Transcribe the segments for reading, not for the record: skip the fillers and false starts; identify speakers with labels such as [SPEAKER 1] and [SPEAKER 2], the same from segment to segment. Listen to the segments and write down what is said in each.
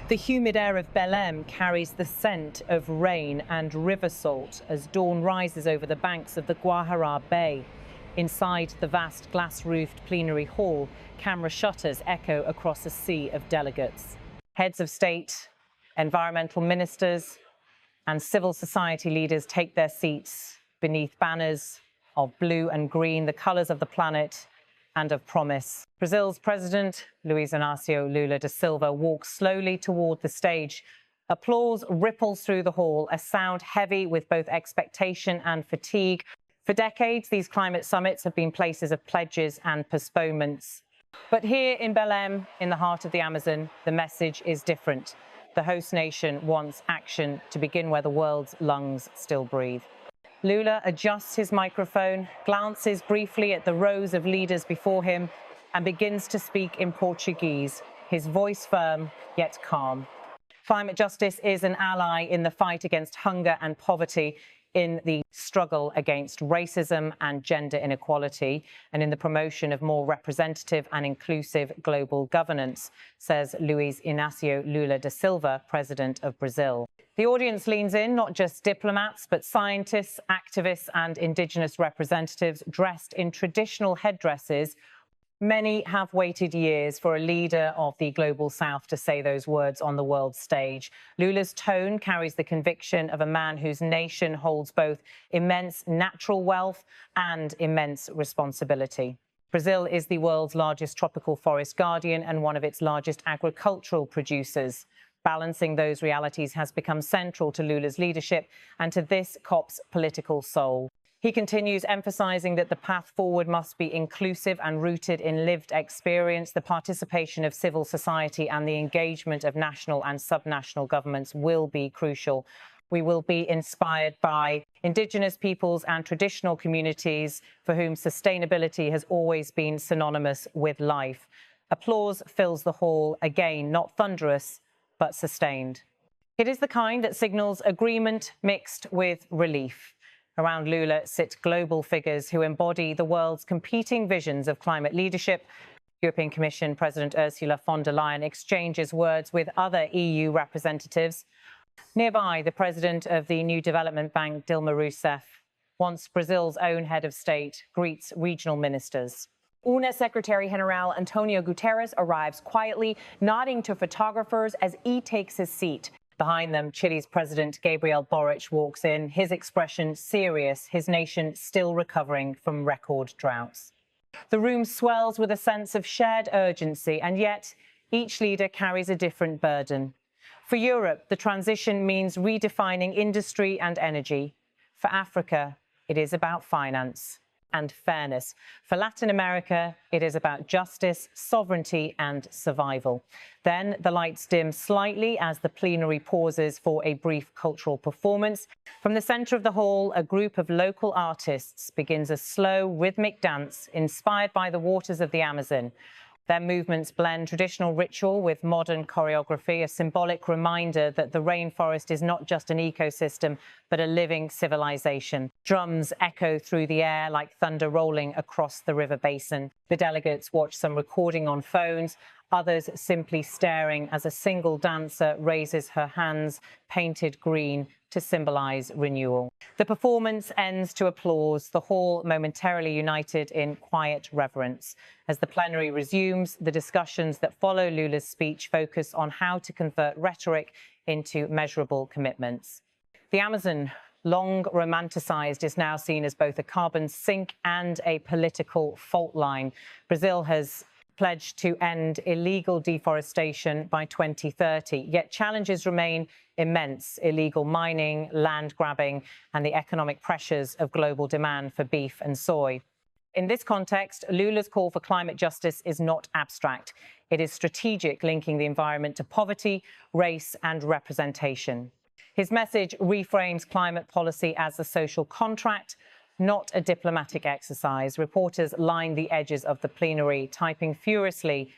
[SPEAKER 1] The humid air of Belém carries the scent of rain and river salt as dawn rises over the banks of the Guajará Bay. Inside the vast glass-roofed plenary hall, camera shutters echo across a sea of delegates. Heads of state, environmental ministers, and civil society leaders take their seats beneath banners of blue and green, the colors of the planet and of promise. Brazil's president, Luiz Inácio Lula da Silva, walks slowly toward the stage. Applause ripples through the hall, a sound heavy with both expectation and fatigue. For decades, these climate summits have been places of pledges and postponements. But here in Belém, in the heart of the Amazon, the message is different. The host nation wants action to begin where the world's lungs still breathe. Lula adjusts his microphone, glances briefly at the rows of leaders before him, and begins to speak in Portuguese, his voice firm yet calm. Climate justice is an ally in the fight against hunger and poverty, in the struggle against racism and gender inequality, and in the promotion of more representative and inclusive global governance, says Luiz Inácio Lula da Silva, president of Brazil. The audience leans in, not just diplomats, but scientists, activists, and indigenous representatives dressed in traditional headdresses. Many have waited years for a leader of the global south to say those words on the world stage. Lula's tone carries the conviction of a man whose nation holds both immense natural wealth and immense responsibility. Brazil is the world's largest tropical forest guardian and one of its largest agricultural producers. Balancing those realities has become central to Lula's leadership and to this COP's political soul. He continues emphasizing that the path forward must be inclusive and rooted in lived experience. The participation of civil society and the engagement of national and subnational governments will be crucial. We will be inspired by indigenous peoples and traditional communities for whom sustainability has always been synonymous with life. Applause fills the hall, again, not thunderous, but sustained. It is the kind that signals agreement mixed with relief. Around Lula sit global figures who embody the world's competing visions of climate leadership. European Commission President Ursula von der Leyen exchanges words with other EU representatives. Nearby, the president of the New Development Bank, Dilma Rousseff, once Brazil's own head of state, greets regional ministers.
[SPEAKER 2] UNA Secretary-General Antonio Guterres arrives quietly, nodding to photographers as he takes his seat.
[SPEAKER 1] Behind them, Chile's President Gabriel Boric walks in, his expression serious, his nation still recovering from record droughts. The room swells with a sense of shared urgency, and yet each leader carries a different burden. For Europe, the transition means redefining industry and energy. For Africa, it is about finance and fairness. For Latin America, it is about justice, sovereignty, and survival. Then the lights dim slightly as the plenary pauses for a brief cultural performance. From the center of the hall, a group of local artists begins a slow, rhythmic dance inspired by the waters of the Amazon. Their movements blend traditional ritual with modern choreography, a symbolic reminder that the rainforest is not just an ecosystem, but a living civilization. Drums echo through the air like thunder rolling across the river basin. The delegates watch some recording on phones, others simply staring as a single dancer raises her hands, painted green, to symbolize renewal. The performance ends to applause, the hall momentarily united in quiet reverence. As the plenary resumes, the discussions that follow Lula's speech focus on how to convert rhetoric into measurable commitments. The Amazon, long romanticized, is now seen as both a carbon sink and a political fault line. Brazil has pledged to end illegal deforestation by 2030, yet challenges remain immense: illegal mining, land grabbing, and the economic pressures of global demand for beef and soy. In this context, Lula's call for climate justice is not abstract. It is strategic, linking the environment to poverty, race, and representation. His message reframes climate policy as a social contract, not a diplomatic exercise. Reporters line the edges of the plenary, typing furiously.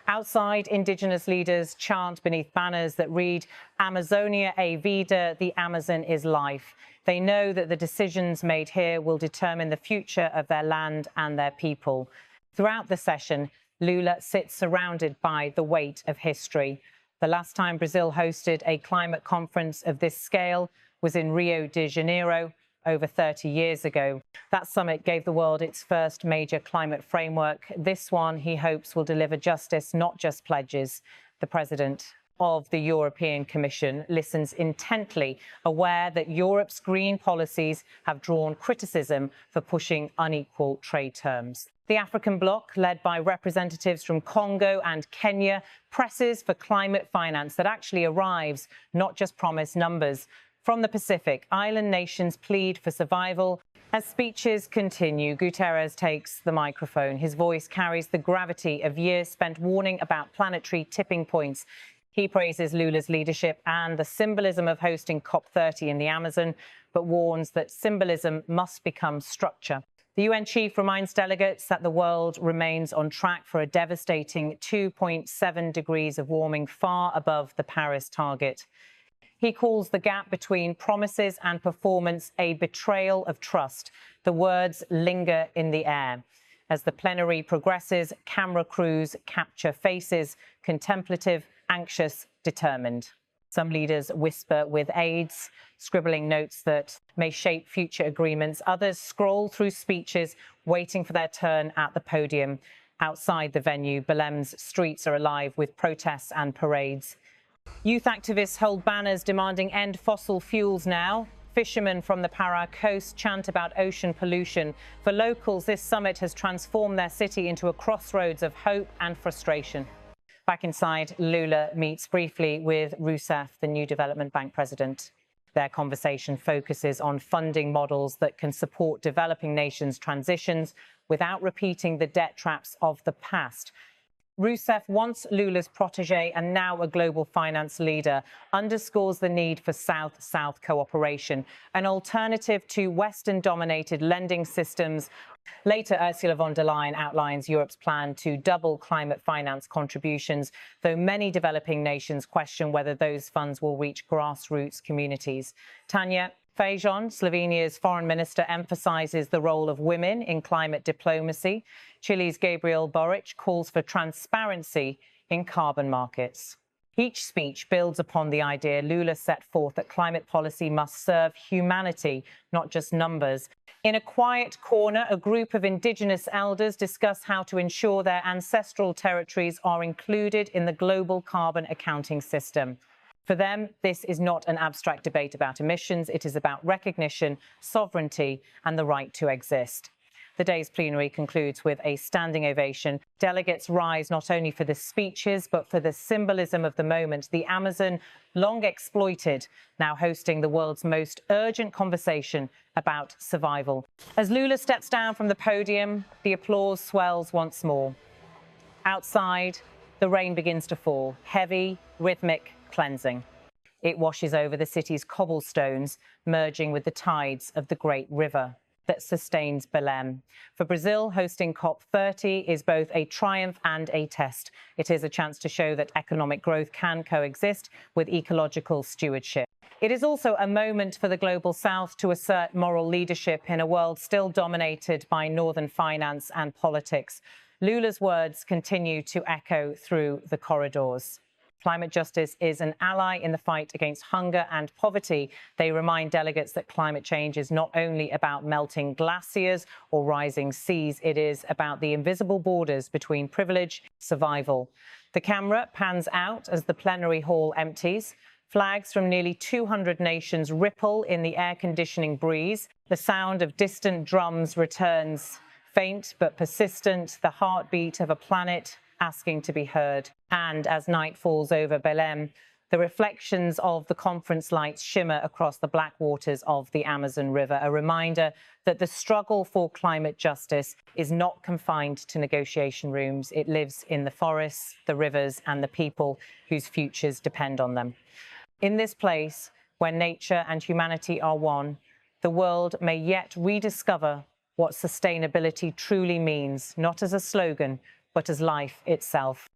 [SPEAKER 1] Outside, indigenous leaders chant beneath banners that read, "Amazonia é vida, the Amazon is life." They know that the decisions made here will determine the future of their land and their people. Throughout the session, Lula sits surrounded by the weight of history. The last time Brazil hosted a climate conference of this scale was in Rio de Janeiro over 30 years ago. That summit gave the world its first major climate framework. This one, he hopes, will deliver justice, not just pledges. The president of the European Commission listens intently, aware that Europe's green policies have drawn criticism for pushing unequal trade terms. The African bloc, led by representatives from Congo and Kenya, presses for climate finance that actually arrives, not just promised numbers. From the Pacific, island nations plead for survival. As speeches continue, Guterres takes the microphone. His voice carries the gravity of years spent warning about planetary tipping points. He praises Lula's leadership and the symbolism of hosting COP30 in the Amazon, but warns that symbolism must become structure. The UN chief reminds delegates that the world remains on track for a devastating 2.7 degrees of warming, far above the Paris target. He calls the gap between promises and performance a betrayal of trust. The words linger in the air. As the plenary progresses, camera crews capture faces, contemplative, anxious, determined. Some leaders whisper with aides, scribbling notes that may shape future agreements. Others scroll through speeches, waiting for their turn at the podium. Outside the venue, Belem's streets are alive with protests and parades. Youth activists hold banners demanding end fossil fuels now. Fishermen from the Para coast chant about ocean pollution. For locals, this summit has transformed their city into a crossroads of hope and frustration. Back inside, Lula meets briefly with Rousseff, the new development bank president. Their conversation focuses on funding models that can support developing nations' transitions without repeating the debt traps of the past. Rousseff, once Lula's protege and now a global finance leader, underscores the need for South-South cooperation, an alternative to Western-dominated lending systems. Later, Ursula von der Leyen outlines Europe's plan to double climate finance contributions, though many developing nations question whether those funds will reach grassroots communities. Tanja Fajon, Slovenia's foreign minister, emphasizes the role of women in climate diplomacy. Chile's Gabriel Boric calls for transparency in carbon markets. Each speech builds upon the idea Lula set forth that climate policy must serve humanity, not just numbers. In a quiet corner, a group of indigenous elders discuss how to ensure their ancestral territories are included in the global carbon accounting system. For them, this is not an abstract debate about emissions. It is about recognition, sovereignty, and the right to exist. The day's plenary concludes with a standing ovation. Delegates rise not only for the speeches, but for the symbolism of the moment. The Amazon, long exploited, now hosting the world's most urgent conversation about survival. As Lula steps down from the podium, the applause swells once more. Outside, the rain begins to fall, heavy, rhythmic, cleansing. It washes over the city's cobblestones, merging with the tides of the great river that sustains Belém. For Brazil, hosting COP30 is both a triumph and a test. It is a chance to show that economic growth can coexist with ecological stewardship. It is also a moment for the Global South to assert moral leadership in a world still dominated by northern finance and politics. Lula's words continue to echo through the corridors. Climate justice is an ally in the fight against hunger and poverty. They remind delegates that climate change is not only about melting glaciers or rising seas, it is about the invisible borders between privilege and survival. The camera pans out as the plenary hall empties. Flags from nearly 200 nations ripple in the air conditioning breeze. The sound of distant drums returns, faint but persistent, the heartbeat of a planet asking to be heard. And as night falls over Belém, the reflections of the conference lights shimmer across the black waters of the Amazon River, a reminder that the struggle for climate justice is not confined to negotiation rooms. It lives in the forests, the rivers, and the people whose futures depend on them. In this place, where nature and humanity are one, the world may yet rediscover what sustainability truly means, not as a slogan, but as life itself.